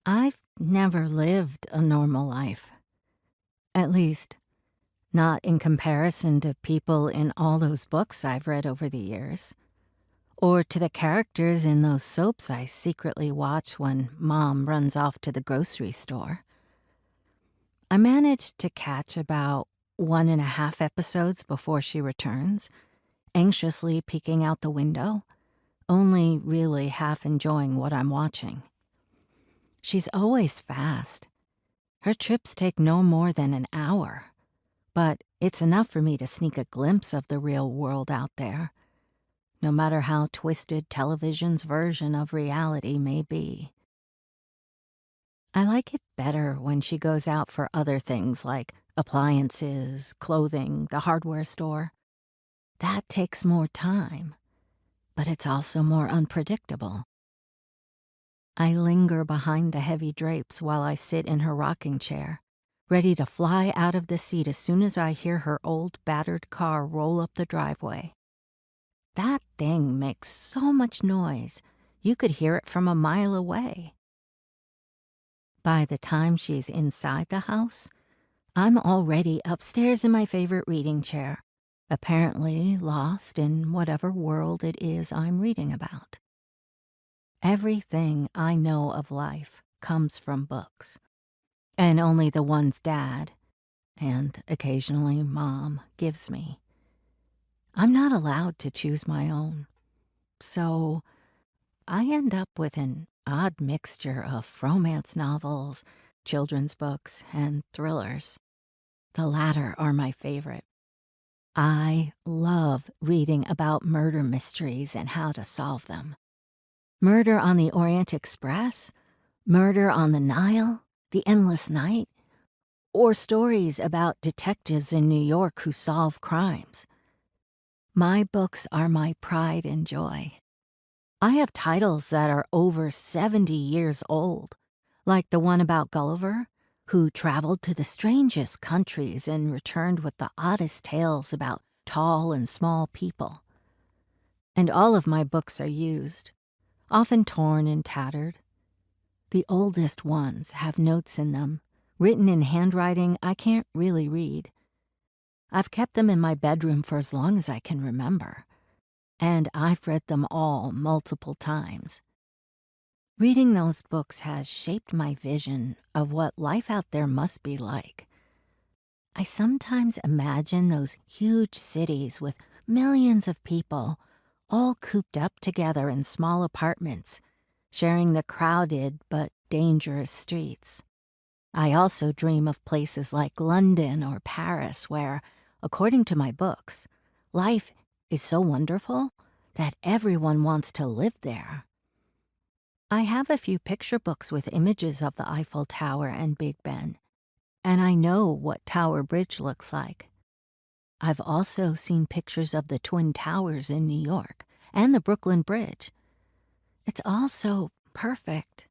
I've never lived a normal life. At least, not in comparison to people in all those books I've read over the years, or to the characters in those soaps I secretly watch when Mom runs off to the grocery store. I managed to catch about 1.5 episodes before she returns, anxiously peeking out the window, only really half enjoying what I'm watching. She's always fast. Her trips take no more than an hour, but it's enough for me to sneak a glimpse of the real world out there, no matter how twisted television's version of reality may be. I like it better when she goes out for other things like appliances, clothing, the hardware store. That takes more time, but it's also more unpredictable. I linger behind the heavy drapes while I sit in her rocking chair, ready to fly out of the seat as soon as I hear her old battered car roll up the driveway. That thing makes so much noise, you could hear it from a mile away. By the time she's inside the house, I'm already upstairs in my favorite reading chair, apparently lost in whatever world it is I'm reading about. Everything I know of life comes from books, and only the ones Dad, and occasionally Mom, gives me. I'm not allowed to choose my own, so I end up with an odd mixture of romance novels, children's books, and thrillers. The latter are my favorite. I love reading about murder mysteries and how to solve them. Murder on the Orient Express, Murder on the Nile, The Endless Night, or stories about detectives in New York who solve crimes. My books are my pride and joy. I have titles that are over 70 years old, like the one about Gulliver, who traveled to the strangest countries and returned with the oddest tales about tall and small people. And all of my books are used, often torn and tattered. The oldest ones have notes in them, written in handwriting I can't really read. I've kept them in my bedroom for as long as I can remember, and I've read them all multiple times. Reading those books has shaped my vision of what life out there must be like. I sometimes imagine those huge cities with millions of people, all cooped up together in small apartments, sharing the crowded but dangerous streets. I also dream of places like London or Paris where, according to my books, life is so wonderful that everyone wants to live there. I have a few picture books with images of the Eiffel Tower and Big Ben, and I know what Tower Bridge looks like. I've also seen pictures of the Twin Towers in New York and the Brooklyn Bridge. It's all so perfect